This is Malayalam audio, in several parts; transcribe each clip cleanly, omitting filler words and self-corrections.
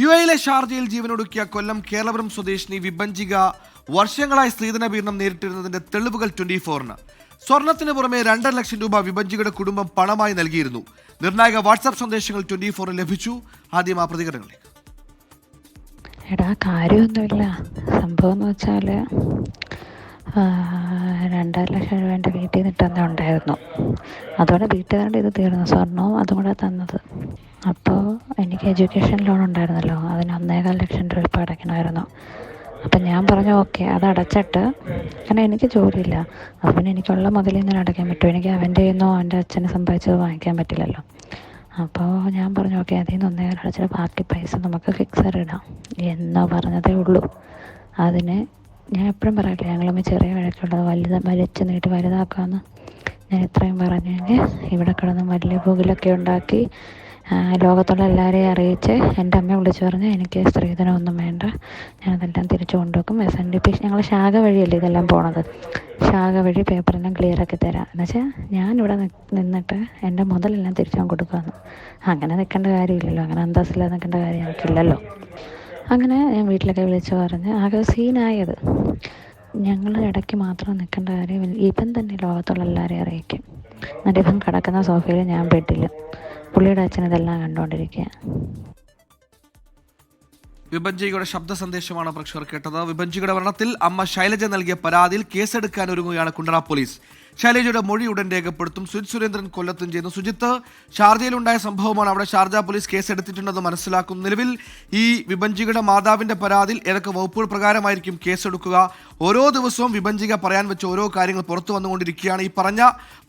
യുഎയിലെ ഷാർജയിൽ ജീവനൊടുക്കിയ കൊല്ലം കേരളപുരം സ്വദേശിനി വിഭജിക വർഷങ്ങളായി സ്ത്രീധന പീഡനം നേരിട്ടിരുന്നതിന്റെ തെളിവുകൾ 24-ന്. സ്വർണത്തിന് പുറമെ 2.5 ലക്ഷം രൂപ വിഭജികയുടെ കുടുംബം പണമായി നൽകിയിരുന്നു. നിർണായക വാട്സാപ്പ് സന്ദേശങ്ങൾ 24-ന് ലഭിച്ചു. ആദ്യം ആ പ്രതികരണങ്ങളിലേക്ക്. കാര്യമൊന്നുമില്ല. സംഭവം എന്ന് വെച്ചാൽ 2.5 ലക്ഷം രൂപ എൻ്റെ വീട്ടിൽ നിന്ന് ഇട്ടെന്നെ ഉണ്ടായിരുന്നു. അതോടെ വീട്ടുകാരുടെ ഇത് തീർന്നു. സ്വർണവും അതും കൂടെ തന്നത്. അപ്പോൾ എനിക്ക് എഡ്യൂക്കേഷൻ ലോൺ ഉണ്ടായിരുന്നല്ലോ, അതിന് 1.25 ലക്ഷം രൂപ ഇപ്പോൾ അടയ്ക്കണമായിരുന്നു. അപ്പം ഞാൻ പറഞ്ഞു ഓക്കെ, അത് അടച്ചിട്ട്, കാരണം എനിക്ക് ജോലിയില്ല, അവന് എനിക്കുള്ള മുതലിൽ നിന്ന് അടയ്ക്കാൻ പറ്റും. എനിക്ക് അവൻ്റെ നിന്നോ അവൻ്റെ അച്ഛനെ സമ്പാദിച്ചത് വാങ്ങിക്കാൻ പറ്റില്ലല്ലോ. അപ്പോൾ ഞാൻ പറഞ്ഞു ഓക്കെ, അതിൽ നിന്ന് 1.25 അടച്ചിട്ട് ബാക്കി പൈസ നമുക്ക് ഫിക്സഡ് ഇടാം എന്നോ പറഞ്ഞതേ ഉള്ളൂ. അതിന് ഞാൻ എപ്പോഴും പറയില്ല, ഞങ്ങളും ചെറിയ വഴക്കുള്ളത് വലിച്ചു നീട്ടി വലുതാക്കാമെന്ന് ഞാൻ ഇത്രയും പറഞ്ഞെങ്കിൽ ഇവിടെ കിടന്ന് വലിയ പുകിലൊക്കെ ഉണ്ടാക്കി ലോകത്തുള്ള എല്ലാവരെയും അറിയിച്ച് എൻ്റെ അമ്മയെ വിളിച്ച് പറഞ്ഞ് എനിക്ക് സ്ത്രീധനമൊന്നും വേണ്ട, ഞാനതെല്ലാം തിരിച്ചു കൊണ്ടുവെക്കും. SNDP ഞങ്ങൾ ശാഖ വഴിയല്ലേ ഇതെല്ലാം പോണത്, ശാഖ വഴി പേപ്പറെല്ലാം ക്ലിയറാക്കി തരാം എന്നുവെച്ചാൽ ഞാനിവിടെ നിന്നിട്ട് എൻ്റെ മുതലെല്ലാം തിരിച്ചു കൊടുക്കാമെന്ന്. അങ്ങനെ നിൽക്കേണ്ട കാര്യമില്ലല്ലോ, അങ്ങനെ അന്തസ്സില്ലാതെ നിൽക്കേണ്ട കാര്യം എനിക്കില്ലല്ലോ. അങ്ങനെ ഞാൻ വീട്ടിലൊക്കെ വിളിച്ച് പറഞ്ഞ് ആകെ സീനായത്. ഞങ്ങൾ ഇടയ്ക്ക് മാത്രം നിൽക്കേണ്ട കാര്യം ഇവൻ തന്നെ ലോകത്തുള്ള എല്ലാവരെയും അറിയിക്കും. എന്നിട്ട് ഇവൻ കിടക്കുന്ന സോഫയിൽ ഞാൻ ബെഡിൽ, പുള്ളിയുടെ അച്ഛൻ ഇതെല്ലാം കണ്ടുകൊണ്ടിരിക്കുക. വിഭജികയുടെ ശബ്ദ സന്ദേശമാണ് പ്രേക്ഷകർ കേട്ടത്. വിഭജികയുടെ മരണത്തിൽ അമ്മ ശൈലജ നൽകിയ പരാതിയിൽ കേസെടുക്കാൻ ഒരുങ്ങുകയാണ് കുണ്ടറ പോലീസ്. ശൈലജയുടെ മൊഴി ഉടൻ രേഖപ്പെടുത്തും. സുജിത് സുരേന്ദ്രൻ കൊല്ലത്തും ചെയ്യുന്നു. സുജിത്ത്, ഷാർജയിലുണ്ടായ സംഭവമാണ്. അവിടെ ഷാർജ പോലീസ് കേസെടുത്തിട്ടുണ്ടെന്ന് മനസ്സിലാക്കും. നിലവിൽ ഈ വിഭജികയുടെ മാതാവിന്റെ പരാതിയിൽ ഏതൊക്കെ വകുപ്പുകൾ പ്രകാരമായിരിക്കും കേസെടുക്കുക? ഓരോ ദിവസവും വിഭജിക പറയാൻ വെച്ച ഓരോ കാര്യങ്ങൾ പുറത്തു വന്നുകൊണ്ടിരിക്കുകയാണ്. ഈ പറഞ്ഞ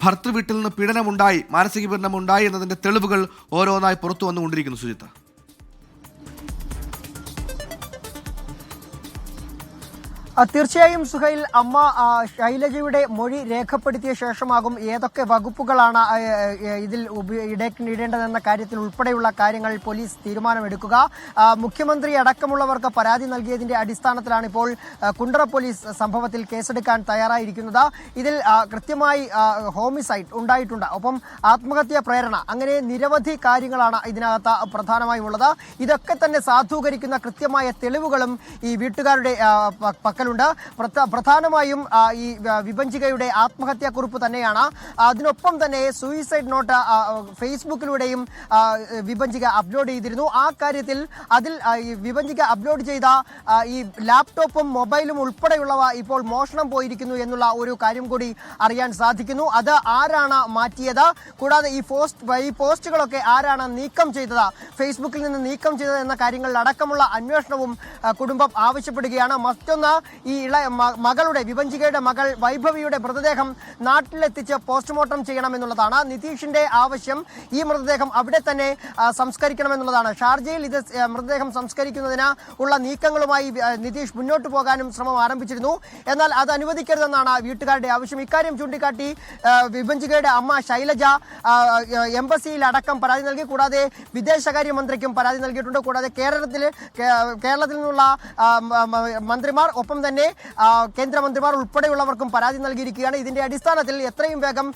ഭർത്തൃ വീട്ടിൽ നിന്ന് പീഡനമുണ്ടായി, മാനസിക പീഡനമുണ്ടായി എന്നതിന്റെ തെളിവുകൾ ഓരോന്നായി പുറത്തു വന്നുകൊണ്ടിരിക്കുന്നു. സുജിത്ത്, തീർച്ചയായും സുഹൈൽ, അമ്മ ശൈലജയുടെ മൊഴി രേഖപ്പെടുത്തിയ ശേഷമാകും ഏതൊക്കെ വകുപ്പുകളാണ് ഇതിൽ ഇടേണ്ടതെന്ന കാര്യത്തിൽ ഉൾപ്പെടെയുള്ള കാര്യങ്ങൾ പോലീസ് തീരുമാനമെടുക്കുക. മുഖ്യമന്ത്രി അടക്കമുള്ളവർക്ക് പരാതി നൽകിയതിന്റെ അടിസ്ഥാനത്തിലാണ് ഇപ്പോൾ കുണ്ടറ പോലീസ് സംഭവത്തിൽ കേസെടുക്കാൻ തയ്യാറായിരിക്കുന്നത്. ഇതിൽ കൃത്യമായി ഹോമിസൈഡ് ഉണ്ടായിട്ടുണ്ട്, ഒപ്പം ആത്മഹത്യാ പ്രേരണ, അങ്ങനെ നിരവധി കാര്യങ്ങളാണ് ഇതിനകത്ത് പ്രധാനമായും ഉള്ളത്. ഇതൊക്കെ തന്നെ സാധൂകരിക്കുന്ന കൃത്യമായ തെളിവുകളും ഈ വീട്ടുകാരുടെ പക്കൽ പ്രധാനമായും ഈ വിഭജികയുടെ ആത്മഹത്യാക്കുറിപ്പ് തന്നെയാണ്. അതിനൊപ്പം തന്നെ സൂയിസൈഡ് നോട്ട് ഫേസ്ബുക്കിലൂടെയും വിഭജിക അപ്ലോഡ് ചെയ്തിരുന്നു. ആ കാര്യത്തിൽ അതിൽ വിഭജിക അപ്ലോഡ് ചെയ്ത ഈ ലാപ്ടോപ്പും മൊബൈലും ഉൾപ്പെടെയുള്ളവ ഇപ്പോൾ മോഷണം പോയിരിക്കുന്നു എന്നുള്ള ഒരു കാര്യം കൂടി അറിയാൻ സാധിക്കുന്നു. അത് ആരാണ് മാറ്റിയത്, കൂടാതെ ഈ പോസ്റ്റുകളൊക്കെ ആരാണ് നീക്കം ചെയ്തത്, ഫേസ്ബുക്കിൽ നിന്ന് നീക്കം ചെയ്തത് എന്ന കാര്യങ്ങളിൽ അടക്കമുള്ള അന്വേഷണവും കുടുംബം ആവശ്യപ്പെടുകയാണ്. മറ്റൊന്ന്, ഈ മകളുടെ വിഭജികയുടെ മകൾ വൈഭവിയുടെ മൃതദേഹം നാട്ടിലെത്തിച്ച് പോസ്റ്റ്മോർട്ടം ചെയ്യണമെന്നുള്ളതാണ്. നിതീഷിന്റെ ആവശ്യം ഈ മൃതദേഹം അവിടെ തന്നെ സംസ്കരിക്കണമെന്നുള്ളതാണ്. ഷാർജയിൽ ഇത് മൃതദേഹം സംസ്കരിക്കുന്നതിന് ഉള്ള നീക്കങ്ങളുമായി നിതീഷ് മുന്നോട്ട് പോകാനും ശ്രമം ആരംഭിച്ചിരുന്നു. എന്നാൽ അത് അനുവദിക്കരുതെന്നാണ് വീട്ടുകാരുടെ ആവശ്യം. ഇക്കാര്യം ചൂണ്ടിക്കാട്ടി വിഭജികയുടെ അമ്മ ശൈലജ എംബസിയിൽ അടക്കം പരാതി നൽകി. കൂടാതെ വിദേശകാര്യമന്ത്രിക്കും പരാതി നൽകിയിട്ടുണ്ട്. കൂടാതെ കേരളത്തിൽ നിന്നുള്ള മന്ത്രിമാർ, ഒപ്പം തന്നെ കേന്ദ്രമന്ത്രിമാർ ഉൾപ്പെടെയുള്ളവർക്കും പരാതി നൽകിയിരിക്കുകയാണ്. ഇതിന്റെ അടിസ്ഥാനത്തിൽ എത്രയും വേഗം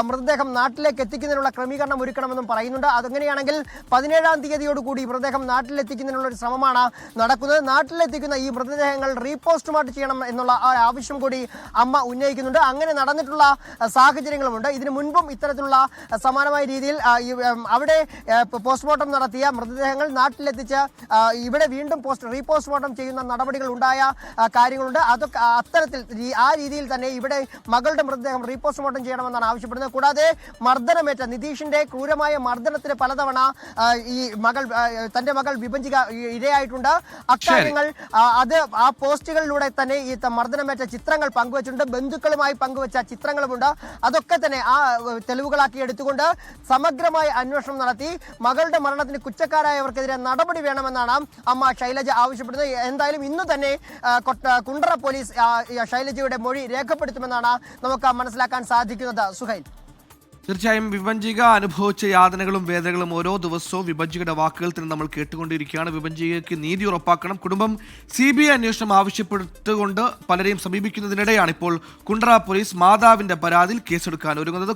മൃതദേഹം നാട്ടിലേക്ക് എത്തിക്കുന്നതിനുള്ള ക്രമീകരണം ഒരുക്കണമെന്നും പറയുന്നുണ്ട്. അതങ്ങനെയാണെങ്കിൽ 17-ാം തീയതിയോടുകൂടി മൃതദേഹം നാട്ടിലെത്തിക്കുന്നതിനുള്ള ഒരു ശ്രമമാണ് നടക്കുന്നത്. നാട്ടിലെത്തിക്കുന്ന ഈ മൃതദേഹങ്ങൾ റീപോസ്റ്റ്മോർട്ടം ചെയ്യണം എന്നുള്ള ആവശ്യം കൂടി അമ്മ ഉന്നയിക്കുന്നുണ്ട്. അങ്ങനെ നടന്നിട്ടുള്ള സാഹചര്യങ്ങളുമുണ്ട്. ഇതിനു മുൻപും ഇത്തരത്തിലുള്ള സമാനമായ രീതിയിൽ അവിടെ പോസ്റ്റ്മോർട്ടം നടത്തിയ മൃതദേഹങ്ങൾ നാട്ടിലെത്തിച്ച് ഇവിടെ വീണ്ടും റീപോസ്റ്റ്മോർട്ടം ചെയ്യുന്ന നടപടികൾ ഉണ്ടായ കാര്യങ്ങളുണ്ട്. അതൊക്കെ അത്തരത്തിൽ ആ രീതിയിൽ തന്നെ ഇവിടെ മകളുടെ മൃതദേഹം റീപോസ്റ്റ്മോർട്ടം ചെയ്യണമെന്നാണ് ആവശ്യപ്പെടുന്നത്. കൂടാതെ മർദ്ദനമേറ്റ നിതീഷിന്റെ ക്രൂരമായ മർദ്ദനത്തിന് പലതവണ ഈ തന്റെ മകൾ വിഭജിക ഇരയായിട്ടുണ്ട്. അക്കാര്യങ്ങൾ അത് ആ പോസ്റ്റുകളിലൂടെ തന്നെ ഈ മർദ്ദനമേറ്റ ചിത്രങ്ങൾ പങ്കുവച്ചിട്ടുണ്ട്. ബന്ധുക്കളുമായി പങ്കുവച്ച ചിത്രങ്ങളുമുണ്ട്. അതൊക്കെ തന്നെ ആ തെളിവുകളാക്കി എടുത്തുകൊണ്ട് സമഗ്രമായ അന്വേഷണം നടത്തി മകളുടെ മരണത്തിന് കുറ്റക്കാരായവർക്കെതിരെ നടപടി വേണമെന്നാണ് അമ്മ ശൈലജ ആവശ്യപ്പെടുന്നത്. എന്തായാലും ഇന്ന് തന്നെ കുണ്ടറ പോലീസ് ശൈലജയുടെ മൊഴി രേഖപ്പെടുത്തുമെന്നാണ് നമുക്ക് മനസ്സിലാക്കാൻ സാധിക്കുന്നത്. സുഹൈൽ, തീർച്ചയായും വിഭജിക അനുഭവിച്ച യാതനകളും വേദനകളും ഓരോ ദിവസവും വിഭജികയുടെ വാക്കുകൾ തന്നെ നമ്മൾ കേട്ടുകൊണ്ടിരിക്കുകയാണ്. വിഭജികയ്ക്ക് നീതി ഉറപ്പാക്കണം. കുടുംബം CBI അന്വേഷണം ആവശ്യപ്പെട്ടുകൊണ്ട് പലരെയും സമീപിക്കുന്നതിനിടെയാണ് ഇപ്പോൾ കുണ്ടറ പോലീസ് മാതാവിന്റെ പരാതിയിൽ കേസെടുക്കാൻ ഒരുങ്ങുന്നത്.